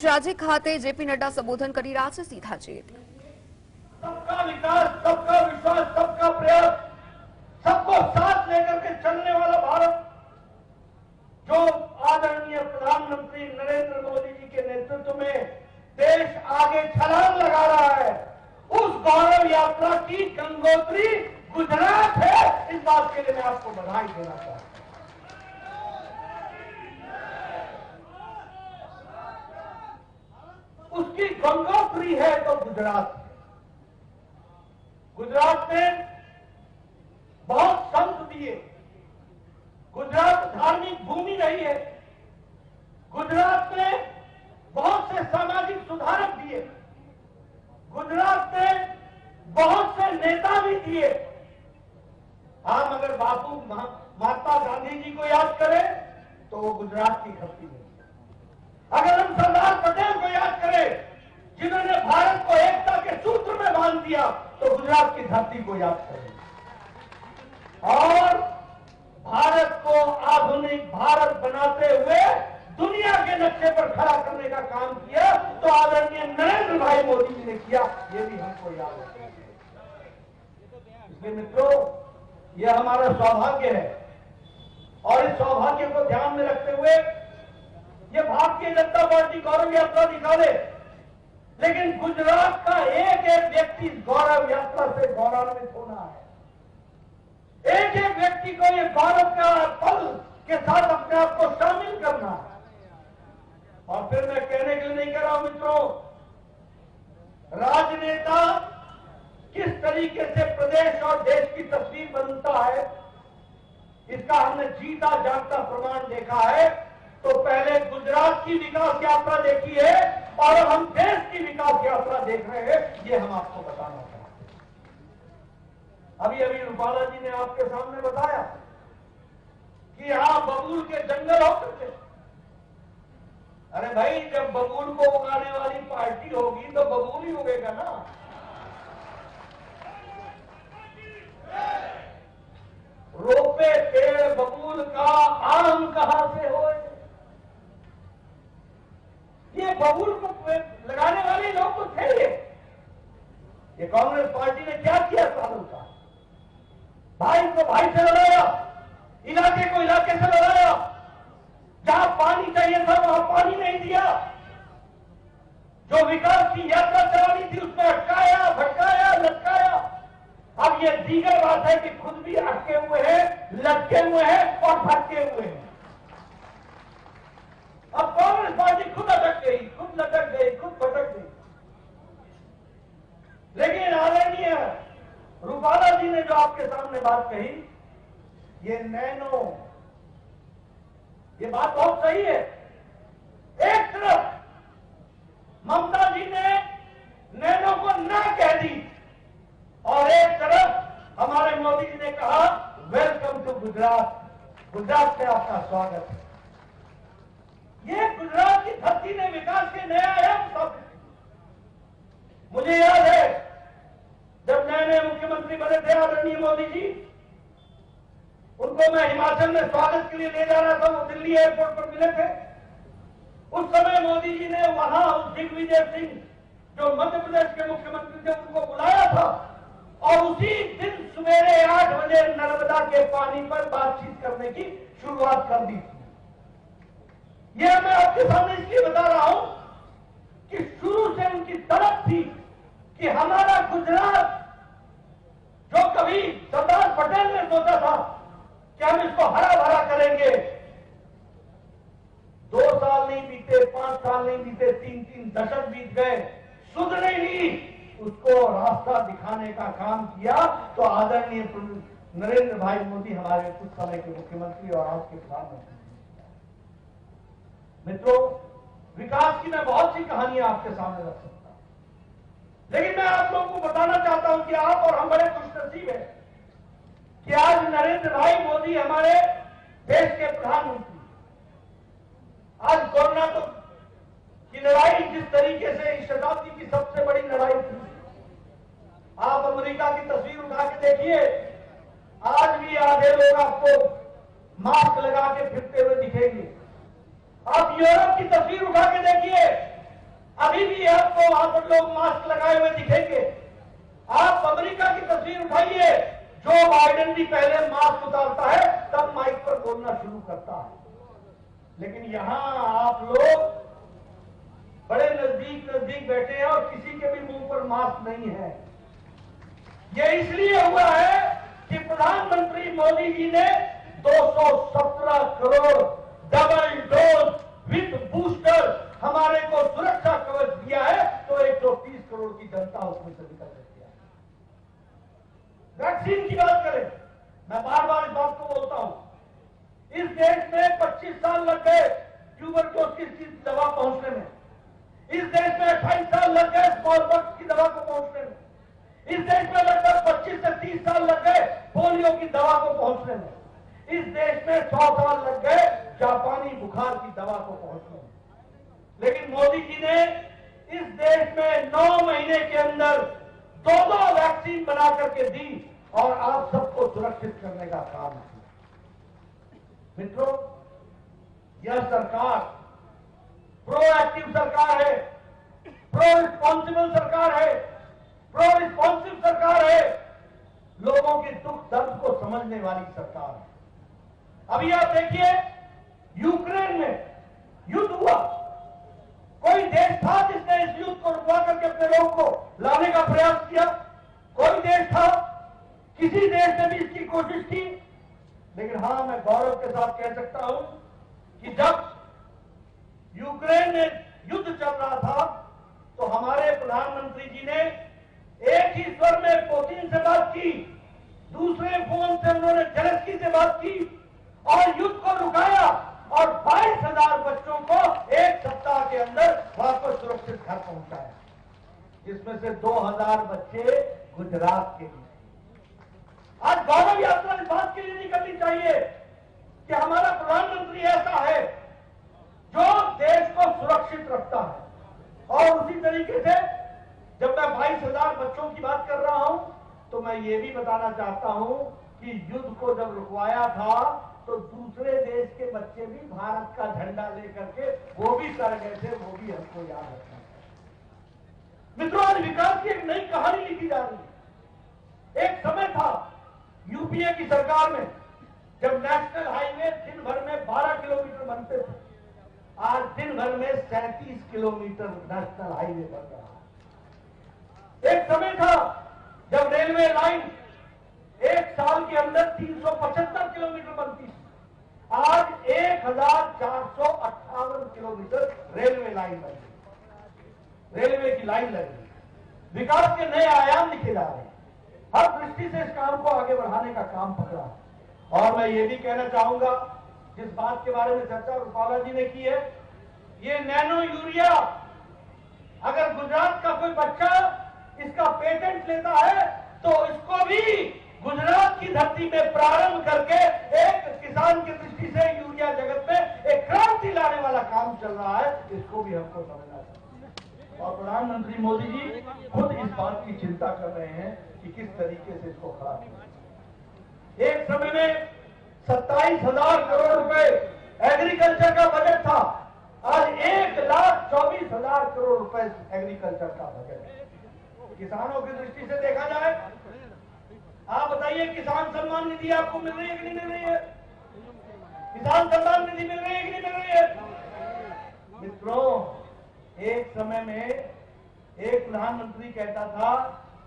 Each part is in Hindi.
રાજે ખાતે જેપી નડ્ડા સંબોધન કરી રહ્યા છે સીધા જેત। सबका विकास, सबका विश्वास, सबका प्रयास, सबको साथ लेकर के चलने वाला भारत जो आदरणीय प्रधानमंत्री नरेंद्र मोदी जी के नेतृत्व में देश आगे छलांग लगा रहा है, उस गौरव यात्रा की गंगोत्री गुजरात है। इस बात के लिए मैं आपको बधाई देना चाहता हूं। उसकी गंगोत्री है तो गुजरात। गुजरात में बहुत संत दिए, गुजरात धार्मिक भूमि रही है, गुजरात में बहुत से सामाजिक सुधारक दिए, गुजरात में बहुत से नेता भी दिए। हम अगर बापू महात्मा गांधी जी को याद करें तो वो गुजरात की धरती में, अगर हम सरदार पटेल को याद करें जिन्होंने भारत को एकता के सूत्र में बांध दिया तो गुजरात की धरती को याद करें। और भारत को आधुनिक भारत बनाते हुए दुनिया के नक्शे पर खड़ा करने का काम किया तो आदरणीय नरेंद्र भाई मोदी जी ने किया, ये भी हमको याद है। इसलिए मित्रों, यह हमारा सौभाग्य है और इस सौभाग्य को ध्यान में रखते हुए ये भारतीय जनता पार्टी गौरव यात्रा निकाले, लेकिन गुजरात का एक एक व्यक्ति गौरव यात्रा से गौरवान्वित होना है। एक एक व्यक्ति को ये गौरव का पल के साथ अपने आप को शामिल करना है। और फिर मैं कहने के लिए नहीं कर रहा हूं मित्रों, राजनेता किस तरीके से प्रदेश और देश की तस्वीर बनता है इसका हमने जीता जागता प्रमाण देखा है। तो पहले गुजरात की विकास यात्रा देखी है और हम देश की विकास यात्रा देख रहे हैं, ये हम आपको बताना चाहते हैं। अभी अभी रूपाला जी ने आपके सामने बताया कि यहां बबूल के जंगल होते थे। अरे भाई, जब बबूल को उगाने वाली पार्टी होगी तो बबूल ही उगेगा ना। रोपे पेड़ बबूल का, आम कहां से होए? ये बबूल को लगाने वाले लोग तो थे। ये कांग्रेस पार्टी ने क्या किया सालों का? भाई को भाई से लड़ाया, इलाके को इलाके से लड़ाया, जहां पानी चाहिए था वहां पानी नहीं दिया, जो विकास की यात्रा चलानी थी उसमें अटकाया, भटकाया, लटकाया। अब ये दीगर बात है कि खुद भी अटके हुए हैं, लटके हुए हैं और भटके हुए हैं। अब कांग्रेस पार्टी खुद अटक गई, खुद लटक गई, खुद भटक गई। लेकिन आदरणीय रूपाला जी ने जो आपके सामने बात कही, ये नैनो, ये बात बहुत सही है। एक तरफ ममता जी ने नैनो को ना कह दी और एक तरफ हमारे मोदी जी ने कहा वेलकम टू गुजरात, गुजरात से आपका स्वागत है। ये गुजरात की धरती ने विकास के नया आयाम स्थापित किया। मुझे याद है जब नए नए मुख्यमंत्री बने थे आदरणीय मोदी जी, उनको मैं हिमाचल में स्वागत के लिए ले जा रहा था, वो दिल्ली एयरपोर्ट पर मिले थे। उस समय मोदी जी ने वहां उस दिग्विजय सिंह जो मध्य प्रदेश के मुख्यमंत्री थे उनको बुलाया था और उसी दिन सवेरे 8 बजे नर्मदा के पानी पर बातचीत करने की शुरुआत कर दी थी। यह मैं आपके सामने इसलिए बता रहा हूं कि शुरू से उनकी तड़प थी कि हमारा गुजरात, जो कभी सरदार पटेल ने सोचा था कि हम इसको हरा भरा करेंगे, 2 साल नहीं बीते, 5 साल नहीं बीते, 3 दशक बीत गए, सुध नहीं ली, उसको रास्ता दिखाने का काम किया तो आदरणीय नरेंद्र भाई मोदी हमारे कुछ समय के मुख्यमंत्री और आज के प्रधानमंत्री। मित्रों, विकास की मैं बहुत सी कहानियां आपके सामने रख सकता हूं, लेकिन मैं आप लोगों को बताना चाहता हूं कि आप और हम बड़े खुशनसीब हैं कि आज नरेंद्र भाई मोदी हमारे देश के प्रधानमंत्री। आज कोरोना तो की लड़ाई जिस तरीके से इस शताब्दी की सबसे बड़ी लड़ाई थी, आप अमेरिका की तस्वीर उठा के देखिए, आज भी आधे लोग आपको मास्क लगा के फिरते हुए दिखेंगे। आप यूरोप की तस्वीर उठा के देखिए, अभी भी आपको वहां पर लोग मास्क लगाए हुए दिखेंगे। आप अमेरिका की तस्वीर उठाइए, जो बाइडेन भी पहले मास्क उतारता है तब माइक पर बोलना शुरू करता है, लेकिन यहां आप लोग बड़े नजदीक नजदीक बैठे हैं और किसी के भी मुंह पर मास्क नहीं है। यह इसलिए हुआ है कि प्रधानमंत्री मोदी जी ने 217 crore double dose with booster हमारे को सुरक्षा कवच दिया है, तो 130 करोड़ की जनता उसमें से निकल सकती है। वैक्सीन की बात करें, मैं बार बार इस बात को बोलता हूं, इस देश में 25 साल लग गए ट्यूबरक्लोसिस की दवा पहुंचने में, इस देश में 28 साल लग गए स्मॉल पॉक्स की दवा को पहुंचने में, इस देश में लगभग 25 से 30 साल लग गए पोलियो की दवा को पहुंचने में, इस देश में 100 साल लग गए जापानी बुखार की दवा को पहुंचने में। लेकिन मोदी जी ने इस देश में 9 महीने के अंदर 2 वैक्सीन बना करके दी और आप सबको सुरक्षित करने का काम किया। मित्रों, यह सरकार प्रोएक्टिव सरकार है, प्रो रिस्पॉन्सिबल सरकार है, प्रो रिस्पॉन्सिव सरकार है, लोगों के दुख दर्द को समझने वाली सरकार है। अभी आप देखिए, यूक्रेन में युद्ध हुआ, कोई देश था जिसने इस युद्ध को रुकवा करके अपने लोगों को लाने का प्रयास किया? कोई देश था? किसी देश ने भी इसकी कोशिश की? लेकिन हां, मैं गौरव के साथ कह सकता हूं कि जब यूक्रेन में युद्ध चल रहा था तो हमारे प्रधानमंत्री जी ने एक ही स्वर में पुतिन से बात की, दूसरे फोन से उन्होंने जेलेंस्की से बात की और युद्ध को रुकाया और 22,000 बच्चों को एक सप्ताह के अंदर वापस सुरक्षित घर पहुंचाया, जिसमें से 2,000 बच्चे गुजरात के लिए। आज गौरव यात्रा इस बात के लिए नहीं करनी चाहिए कि हमारा प्रधानमंत्री ऐसा है जो देश को सुरक्षित रखता है। और उसी तरीके से जब मैं 22,000 बच्चों की बात कर रहा हूं तो मैं ये भी बताना चाहता हूं कि युद्ध को जब रुकवाया था तो दूसरे देश के बच्चे भी भारत का झंडा लेकर के वो भी कर गए थे, वो भी हमको याद रखना है। मित्रों, आज विकास की एक नई कहानी लिखी जा रही है। एक समय था यूपीए की सरकार में जब नेशनल हाईवे दिन भर में 12 किलोमीटर बनते थे, आज दिन भर में 37 किलोमीटर नेशनल हाईवे बन रहा है। एक समय था जब रेलवे लाइन एक साल के अंदर 375 किलोमीटर बनती थी, आज 1,458 किलोमीटर रेलवे लाइन बन गई, रेलवे की लाइन लग गई। विकास के नए आयाम लिखे जा रहे हैं, हर दृष्टि से इस काम को आगे बढ़ाने का काम पकड़ा है। और मैं ये भी कहना चाहूंगा, जिस बात के बारे में चर्चा रूपाला जी ने की है, ये नैनो यूरिया, अगर गुजरात का कोई बच्चा इसका पेटेंट लेता है तो इसको भी गुजरात की धरती में प्रारंभ करके एक किसान की दृष्टि से यूरिया जगत में एक क्रांति लाने वाला काम चल रहा है, इसको भी हमको समझना चाहिए। और प्रधानमंत्री मोदी जी खुद इस बात की चिंता कर रहे हैं कि किस तरीके से इसको खड़ा किया। एक समय में 27,000 करोड़ रुपए एग्रीकल्चर का बजट था, आज 1,24,000 करोड़ रुपए एग्रीकल्चर का बजट है। किसानों की दृष्टि से देखा जाए, आप बताइए, किसान सम्मान निधि आपको मिल रही है कि नहीं मिल रही है? किसान सम्मान निधि मिल रही है कि नहीं मिल रही है? मित्रों, एक समय में एक प्रधानमंत्री कहता था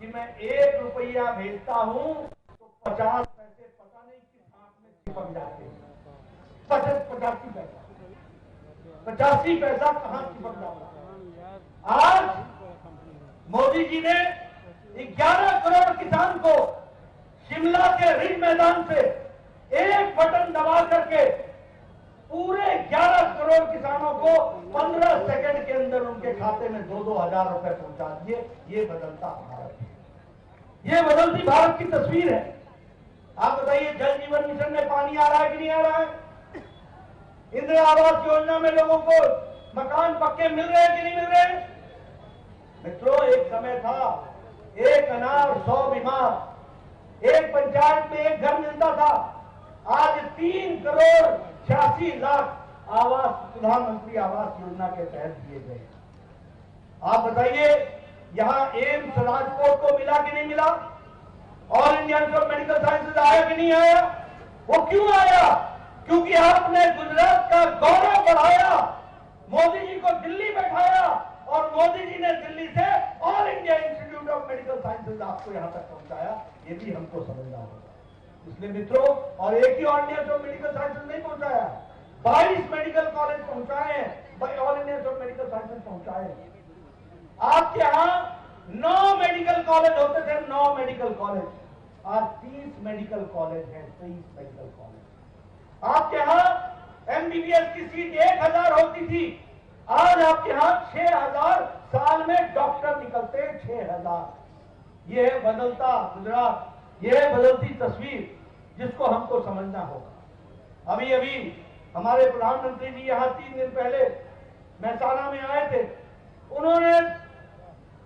कि मैं 1 रुपया भेजता हूं तो 50 पैसे पता नहीं किस हाथ में चिपक जाते हैं। 85 पैसा, 85 पैसा कहां चिपक जाता। आज मोदी जी ने 11 करोड़ किसान को शिमला के रिंग मैदान से एक बटन दबा करके पूरे 11 करोड़ किसानों को 15 सेकंड के अंदर उनके खाते में 2-2 हजार रुपए पहुंचा दिए। ये बदलता भारत है, ये बदलती भारत की तस्वीर है। आप बताइए, जल जीवन मिशन में पानी आ रहा है कि नहीं आ रहा है? इंदिरा आवास योजना में लोगों को मकान पक्के मिल रहे हैं कि नहीं मिल रहे हैं? मित्रों, एक समय था, एक अनार 100 बीमार, एक पंचायत में एक घर मिलता था। आज 3 करोड़ 86 लाख आवास प्रधानमंत्री आवास योजना के तहत दिए गए। आप बताइए, यहां एम्स राजकोट को मिला कि नहीं मिला? All India Institute of Medical sciences आया कि नहीं आया? वो क्यों आया? क्योंकि आपने गुजरात का गौरव बढ़ाया, मोदी जी को दिल्ली बैठाया और मोदी जी ने दिल्ली से all India Institute of Medical sciences आपको यहां तक पहुंचाया। ये भी हमको समझना होगा। इसलिए मित्रों, और एक ही All India Institute of Medical Sciences नहीं पहुंचाया, 22 मेडिकल कॉलेज पहुंचाए हैं, All India Institute of Medical Sciences पहुंचाए हैं। आपके यहां 9 मेडिकल कॉलेज होते थे, 9 मेडिकल कॉलेज, आज 30 मेडिकल कॉलेज हैं, 23 मेडिकल कॉलेज। आपके यहां एमबीबीएस की सीट 1000 होती थी, आज आपके यहां 6000 साल में डॉक्टर निकलते हैं, 6000। यह है बदलता गुजरात, यह है बदलती तस्वीर, जिसको हमको समझना होगा। अभी अभी हमारे प्रधानमंत्री जी यहां 3 दिन पहले महसाना में आए थे। उन्होंने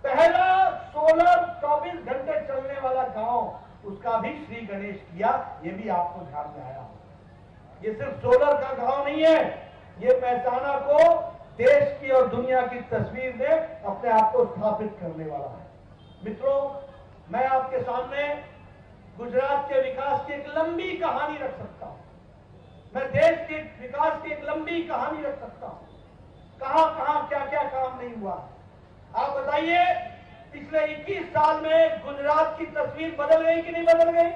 पहला सोलर 24 घंटे चलने वाला गांव, उसका भी श्री गणेश किया। ये भी आपको ध्यान में आया होगा। ये सिर्फ सोलर का गांव नहीं है, ये महसाना को देश की और दुनिया की तस्वीर में अपने आप को स्थापित करने वाला है। मित्रों, मैं आपके सामने गुजरात के विकास की एक लंबी कहानी रख सकता हूं। मैं देश के विकास की एक लंबी कहानी रख सकता हूं। कहां कहां क्या क्या काम नहीं हुआ। आप बताइए, पिछले 21 साल में गुजरात की तस्वीर बदल गई कि नहीं बदल गई?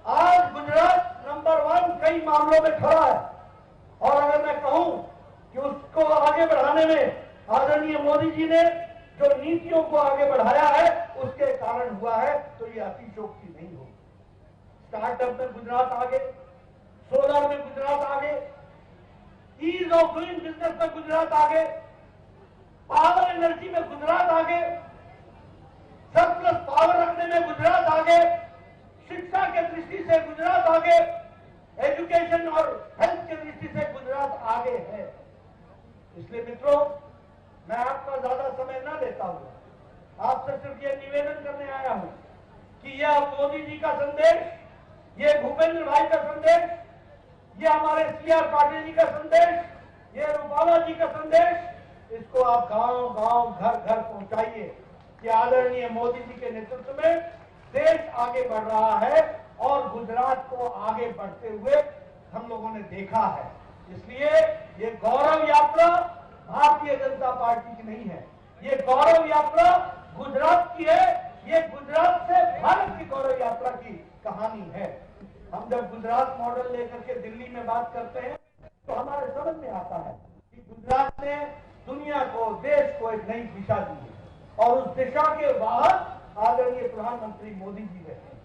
आज गुजरात नंबर 1 कई मामलों में खड़ा है। और अगर मैं कहूं कि उसको आगे बढ़ाने में आदरणीय मोदी जी ने जो नीतियों को आगे बढ़ाया है, उसके कारण हुआ है, तो ये अतिशयोक्ति नहीं होगी। स्टार्टअप में गुजरात आगे, सोलर में गुजरात आगे, ईज ऑफ डूइंग बिजनेस में गुजरात आगे, पावर एनर्जी में गुजरात आगे, सरप्लस पावर रखने में गुजरात आगे, शिक्षा के दृष्टि से गुजरात आगे, एजुकेशन और हेल्थ के दृष्टि से गुजरात आगे है। इसलिए मित्रों, मैं आपका ज्यादा समय न लेता हूं, आपसे सिर्फ ये निवेदन करने आया हूं कि यह मोदी जी का संदेश, ये भूपेंद्र भाई का संदेश, ये हमारे सीआर पाटिल जी का संदेश, ये रूपाला जी का संदेश, इसको आप गांव गांव घर घर पहुंचाइए कि आदरणीय मोदी जी के नेतृत्व में देश आगे बढ़ रहा है और गुजरात को आगे बढ़ते हुए हम लोगों ने देखा है। इसलिए ये गौरव यात्रा भारतीय जनता पार्टी की नहीं है, ये गौरव यात्रा गुजरात की है। ये गुजरात से भारत की गौरव यात्रा की कहानी है। हम जब गुजरात मॉडल लेकर के दिल्ली में बात करते हैं तो हमारे समझ में आता है कि गुजरात ने दुनिया को, देश को एक नई दिशा दी है और उस दिशा के बाहर आदरणीय प्रधानमंत्री मोदी जी रहते हैं।